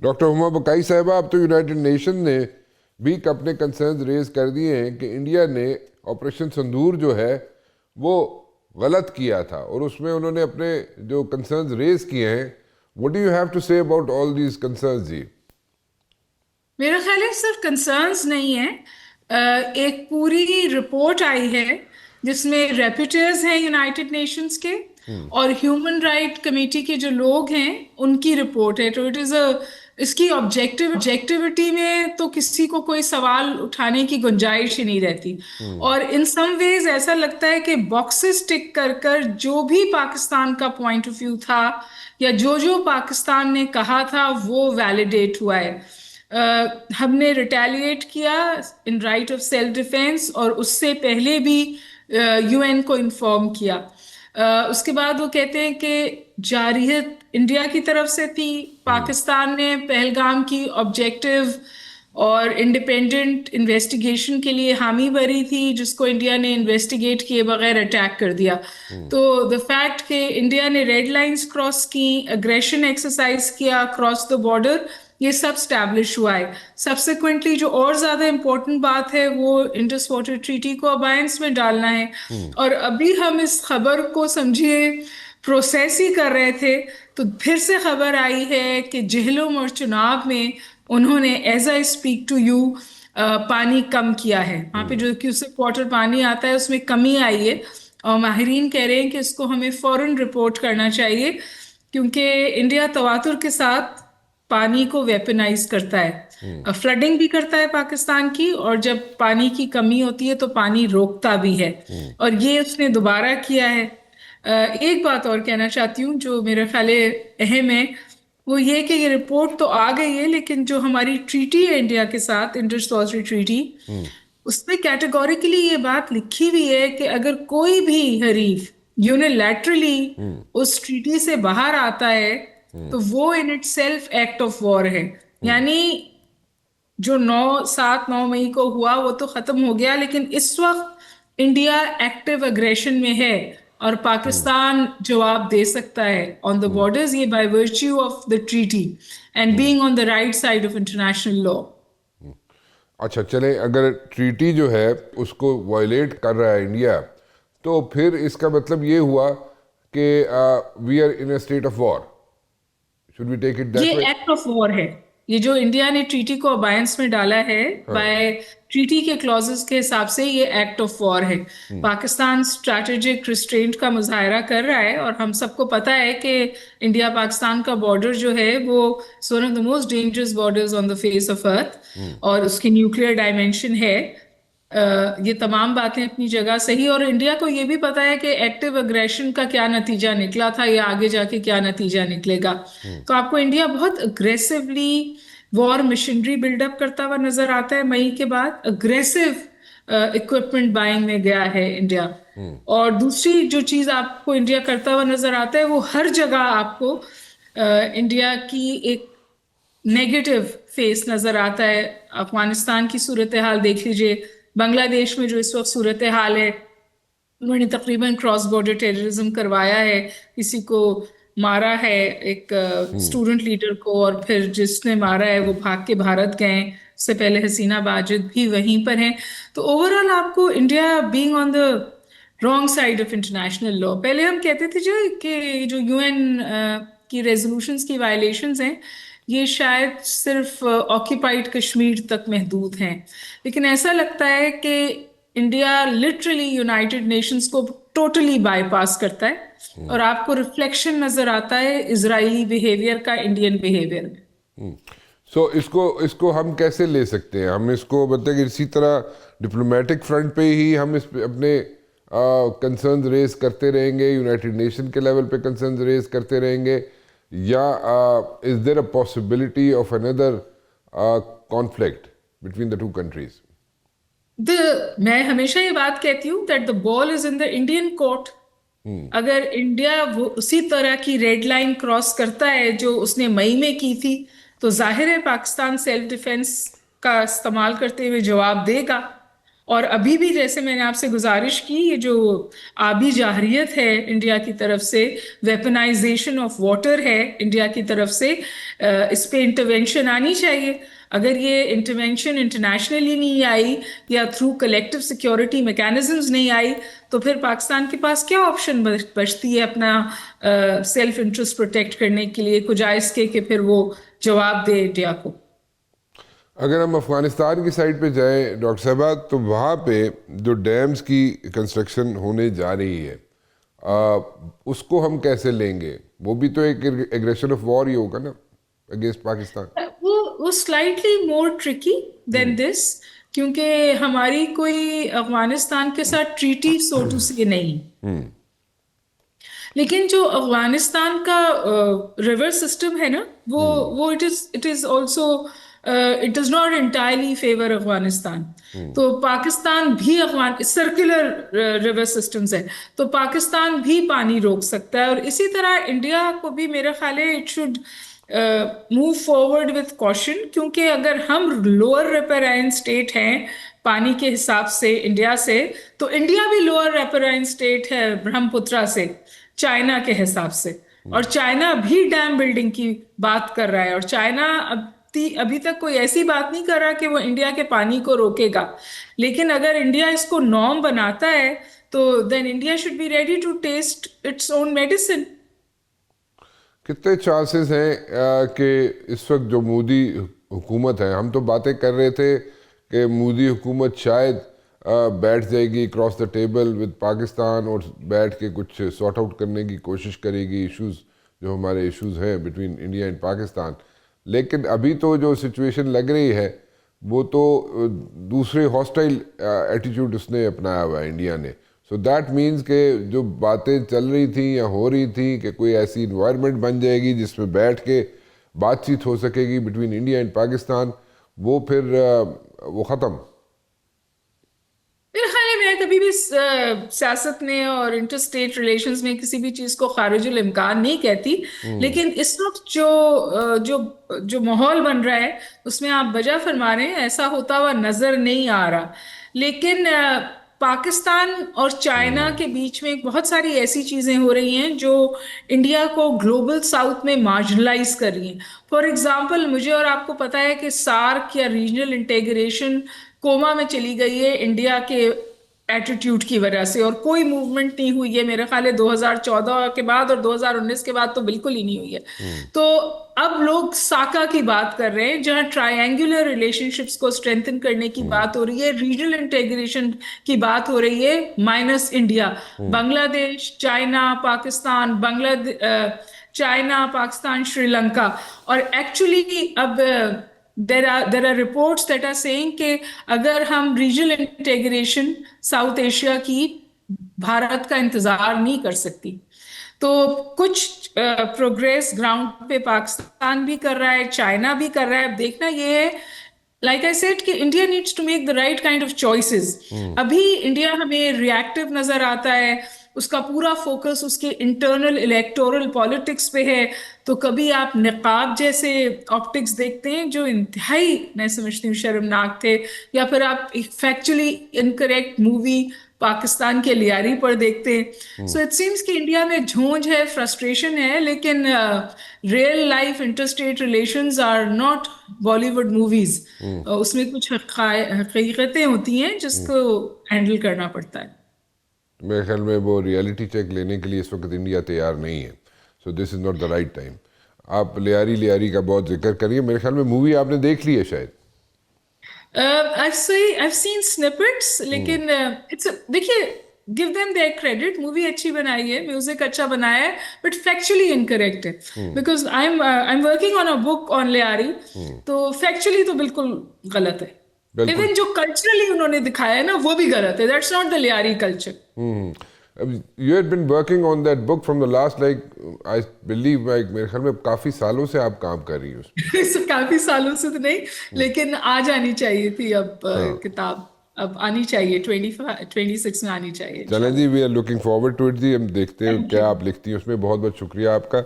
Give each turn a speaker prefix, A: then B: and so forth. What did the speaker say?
A: Doctor Huma बकाई साहिबा, अब तो यूनाइटेड नेशन ने भी अपने कंसर्न्स रेज कर दिए हैं कि इंडिया ने ऑपरेशन संदूर जो है वो गलत किया था, और उसमें उन्होंने अपने जो कंसर्न्स रेज किए हैं. What do you have to say about all these concerns ji?
B: मेरा ख्याल है सिर्फ कंसर्न्स नहीं है। एक पूरी रिपोर्ट आई है जिसमें रेप्यूटर्स हैं यूनाइटेड नेशंस के
A: हम्म.
B: और ह्यूमन राइट कमेटी के जो लोग हैं उनकी रिपोर्ट है। तो इट इज अ इसकी ऑब्जेक्टिविटी में तो किसी को कोई सवाल उठाने की गुंजाइश ही नहीं रहती।
A: हम्म.
B: और इन सम वेज ऐसा लगता है कि बॉक्सेस टिक कर कर जो भी पाकिस्तान का पॉइंट ऑफ व्यू था या जो जो पाकिस्तान ने कहा था वो वैलिडेट हुआ है। हमने रिटेलिएट किया in right of self defence और उससे पहले भी यूएन को इन्फॉर्म किया। उसके बाद वो कहते हैं कि जारहियत इंडिया की तरफ से थी।
A: हम्म.
B: पाकिस्तान ने पहलगाम की ऑब्जेक्टिव और इंडिपेंडेंट इन्वेस्टिगेशन के लिए हामी भरी थी, जिसको इंडिया ने इन्वेस्टिगेट किए बगैर अटैक कर दिया।
A: हम्म.
B: तो द फैक्ट कि इंडिया ने रेड लाइंस क्रॉस की, अग्रेशन एक्सरसाइज किया क्रॉस द बॉर्डर, ये सब स्टैब्लिश हुआ है। सब्सिक्वेंटली जो और ज्यादा इंपॉर्टेंट बात है वो इंडस वाटर ट्रीटी को अबायंस में डालना है।
A: हम्म.
B: और अभी हम इस खबर को समझिए प्रोसेस ही कर रहे थे तो फिर से खबर आई है कि जेहलम और चुनाव में उन्होंने as I speak to you पानी कम किया है। वहां पे
A: हम्म.
B: जो क्यूसेक वाटर पानी आता है उसमें कमी आई है और माहिरीन कह रहे हैं कि इसको हमें फौरन रिपोर्ट करना चाहिए, क्योंकि इंडिया तवातुर के साथ पानी को वेपनाइज करता
A: हम्म.
B: है। फ्लडिंग भी करता है पाकिस्तान की, और जब पानी की कमी होती है तो पानी रोकता भी है।
A: हम्म.
B: और ये उसने दोबारा किया है। एक बात और कहना चाहती हूँ जो मेरे ख्याल अहम है, वो ये कि ये रिपोर्ट तो आ गई है लेकिन जो हमारी ट्रीटी है इंडिया के साथ, इंडस वाटर ट्रीटी,
A: हम्म.
B: उसमें कैटेगोरिकली ये बात लिखी हुई है कि अगर कोई भी हरीफ यूनिलैटरली
A: हम्म.
B: उस ट्रीटी से बाहर आता है
A: हम्म.
B: तो वो in it self act of war है।
A: हम्म.
B: यानी जो 9 7 9 मई को हुआ वो तो खत्म हो गया, लेकिन इस वक्त इंडिया एक्टिव अग्रेशन में है और
A: हम्म.
B: पाकिस्तान जवाब दे सकता है ऑन द
A: हम्म.
B: बॉर्डर्स, ये by virtue of the treaty and
A: hmm.
B: Being on the right side of international law.
A: अच्छा, चले, अगर ट्रीटी जो है उसको वायलेट कर रहा है इंडिया, तो फिर इसका मतलब ये हुआ कि we are in a state of war. Should we take it
B: ये
A: that way?
B: Act of war है। ये जो इंडिया ने ट्रीटी को अबायंस में डाला है
A: हाँ.
B: बाय ट्रीटी के क्लॉजेस के हिसाब से ये एक्ट ऑफ वॉर है।
A: हम्म.
B: पाकिस्तान स्ट्रैटेजिक रिस्ट्रेंट का मुजाहरा कर रहा है और हम सबको पता है कि इंडिया पाकिस्तान का बॉर्डर जो है वो one of the most dangerous borders on the face of earth,
A: hmm.
B: और उसकी न्यूक्लियर डायमेंशन है। ये तमाम बातें अपनी जगह सही, और इंडिया को ये भी पता है कि एक्टिव अग्रेशन का क्या नतीजा निकला था या आगे जाके क्या नतीजा निकलेगा।
A: हम्म.
B: तो आपको इंडिया बहुत अग्रेसिवली वॉर मशीनरी बिल्डअप करता हुआ नजर आता है। मई के बाद अग्रेसिव इक्विपमेंट बाइंग में गया है इंडिया।
A: हम्म.
B: और दूसरी जो चीज आपको इंडिया करता हुआ नजर आता है वो हर जगह आपको इंडिया की एक नेगेटिव फेस नजर आता है। अफगानिस्तान की सूरत हाल देख लीजिए, बांग्लादेश में जो इस वक्त सूरत हाल है, उन्होंने तकरीबन क्रॉस बॉर्डर टेररिज्म करवाया है, किसी को मारा है, एक
A: हम्म.
B: स्टूडेंट लीडर को, और फिर जिसने मारा है वो भाग के भारत गए। उससे पहले हसीना बाजिद भी वहीं पर हैं। तो ओवरऑल आपको India being on the wrong side of international law. पहले हम कहते थे जो कि जो यूएन की रेजोल्यूशंस की वायलेशंस हैं ये शायद सिर्फ ऑक्यूपाइड कश्मीर तक महदूद हैं, लेकिन ऐसा लगता है कि इंडिया लिटरली यूनाइटेड नेशंस को टोटली बाईपास करता है
A: हम्म.
B: और आपको रिफ्लेक्शन नजर आता है इजरायली बिहेवियर का इंडियन बिहेवियर में।
A: हम्म. सो इसको इसको हम कैसे ले सकते हैं? हम इसको मतलब कि इसी तरह डिप्लोमेटिक फ्रंट पे ही हम इस पे अपने कंसर्न्स रेज करते रहेंगे, यूनाइटेड नेशन के लेवल पे कंसर्न्स रेज करते रहेंगे, या is there a possibility of another conflict between the two countries?
B: मैं हमेशा ये बात कहती हूँ that the ball is in the Indian court.
A: Hmm.
B: अगर इंडिया वो उसी तरह की रेड लाइन क्रॉस करता है जो उसने मई में की थी, तो जाहिर है पाकिस्तान सेल्फ डिफेंस का इस्तेमाल करते हुए जवाब देगा। और अभी भी जैसे मैंने आपसे गुजारिश की, ये जो आबी जाहरियत है इंडिया की तरफ से, वेपनाइजेशन ऑफ वाटर है इंडिया की तरफ से, इस पे इंटरवेंशन आनी चाहिए। अगर ये इंटरवेंशन इंटरनेशनली नहीं आई या थ्रू कलेक्टिव सिक्योरिटी मैकेनिज्म्स नहीं आई, तो फिर पाकिस्तान के पास क्या ऑप्शन बचती है अपना सेल्फ इंटरेस्ट प्रोटेक्ट करने के लिए, कुजाय इसके कि फिर वो जवाब दे इंडिया को।
A: अगर हम अफ़गानिस्तान की साइड पे जाएं डॉक्टर साहबा, तो वहाँ पे जो डैम्स की कंस्ट्रक्शन होने जा रही है, उसको हम कैसे लेंगे? वो भी तो एक एग्रेशन ऑफ वॉर ही होगा ना अगेंस्ट पाकिस्तान।
B: वो slightly more tricky than this, क्योंकि हमारी कोई अफगानिस्तान के साथ ट्रीटी सो टू से नहीं। लेकिन जो अफगानिस्तान का रिवर सिस्टम है ना, वो it is also, it does not entirely favour Afghanistan. तो पाकिस्तान भी, अफगान सर्कुलर रिवर सिस्टम्स है, तो पाकिस्तान भी पानी रोक सकता है। और इसी तरह इंडिया को भी मेरा ख्याल है it should move forward with caution, क्योंकि अगर हम लोअर रिपेराइन स्टेट हैं पानी के हिसाब से इंडिया से, तो इंडिया भी लोअर रिपेराइन स्टेट है ब्रह्मपुत्रा से चाइना के हिसाब से। और चाइना भी डैम बिल्डिंग की बात कर रहा है, और चाइना अभी तक कोई ऐसी बात नहीं कर रहा कि वो इंडिया के पानी को रोकेगा। लेकिन अगर इंडिया इसको नॉर्म बनाता है, तो then India should be ready to test its own medicine.
A: कितने चांसेस हैं कि इस वक्त जो मोदी हुकूमत है, हम तो बातें कर रहे थे कि मोदी हुकूमत शायद बैठ जाएगी cross the table with Pakistan और बैठ के कुछ सॉर्ट आउट करने की कोशिश करेगी इश्यूज, जो हमारे इश्यूज हैं बिटवीन इंडिया एंड पाकिस्तान। लेकिन अभी तो जो सिचुएशन लग रही है वो तो दूसरे हॉस्टाइल एटीट्यूड उसने अपनाया हुआ है इंडिया ने। सो दैट मीन्स के जो बातें चल रही थी या हो रही थी कि कोई ऐसी इन्वायरमेंट बन जाएगी जिसमें बैठ के बातचीत हो सकेगी बिटवीन इंडिया एंड पाकिस्तान, वो फिर वो ख़त्म।
B: मेरे ख्याल में कभी भी सियासत में और इंटर स्टेट रिलेशंस में किसी भी चीज को खारिजुल इम्कान नहीं कहती। लेकिन इस वक्त जो माहौल बन रहा है उसमें आप वजह फरमा रहे हैं, ऐसा होता हुआ नजर नहीं आ रहा। लेकिन पाकिस्तान और चाइना के बीच में बहुत सारी ऐसी चीजें हो रही हैं जो इंडिया को ग्लोबल साउथ में मार्जिनलाइज कर रही हैं। फॉर एग्जाम्पल, मुझे और आपको पता है कि सार्क या रीजनल इंटीग्रेशन कोमा में चली गई है इंडिया के एटीट्यूड की वजह से, और कोई मूवमेंट नहीं हुई है मेरे ख्याल है 2014 के बाद, और 2019 के बाद तो बिल्कुल ही नहीं हुई है। तो अब लोग साका की बात कर रहे हैं, जहां ट्रायंगुलर रिलेशनशिप्स को स्ट्रेंथन करने की बात हो रही है, रीजनल इंटीग्रेशन की बात हो रही है, minus India. Bangladesh, China, Pakistan, China, Pakistan, Sri Lanka. और एक्चुअली अब there are reports that are saying कि अगर हम रीजनल इंटीग्रेशन साउथ एशिया की भारत का इंतजार नहीं कर सकती, तो कुछ प्रोग्रेस ग्राउंड पे पाकिस्तान भी कर रहा है, चाइना भी कर रहा है। अब देखना ये है, लाइक आई सेड, कि India needs to make the right kind of choices. अभी इंडिया हमें रिएक्टिव नजर आता है, उसका पूरा फोकस उसके इंटरनल इलेक्टोरल पॉलिटिक्स पे है। तो कभी आप निकाब जैसे ऑप्टिक्स देखते हैं जो इंतहाई, मैं समझती हूँ, शर्मनाक थे, या फिर आप एक फैक्चुअली इनकरेक्ट मूवी पाकिस्तान के लियारी पर देखते हैं। सो इट सीम्स कि इंडिया में झोंझ है, फ्रस्ट्रेशन है, लेकिन real life interstate relations are not Bollywood movies. उसमें कुछ हकीकतें होती हैं जिसको हैंडल करना पड़ता है।
A: मेरे ख्याल में वो रियलिटी चेक लेने के लिए इस वक्त इंडिया तैयार नहीं है। So this is not the right time. आप लियारी का बहुत जिक्र करिए, मेरे ख्याल में मूवी आपने देख ली है शायद।
B: I've seen snippets, लेकिन देखिए, give them there credit, movie अच्छी बनाई है, म्यूजिक अच्छा बनाया है, बट फैक्चुअली इनकरेक्ट है। Because I am working on a book on Lyari, तो फैक्चुअली तो बिल्कुल गलत है। इवन जो कल्चरली उन्होंने दिखाया है ना, वो भी गलत है। That's not the Lyari culture.
A: You had been working on that book from the last, like, I believe, like, मेरे ख्याल में काफी सालों से आप काम कर रही हो उसमें।
B: काफी सालों से तो नहीं, लेकिन आज आनी चाहिए थी अब किताब, अब आनी चाहिए, 26 में आनी चाहिए।
A: चलें जी, we are looking forward to it जी। हम देखते हैं क्या आप लिखती हैं उसमें। बहुत बहुत शुक्रिया आपका।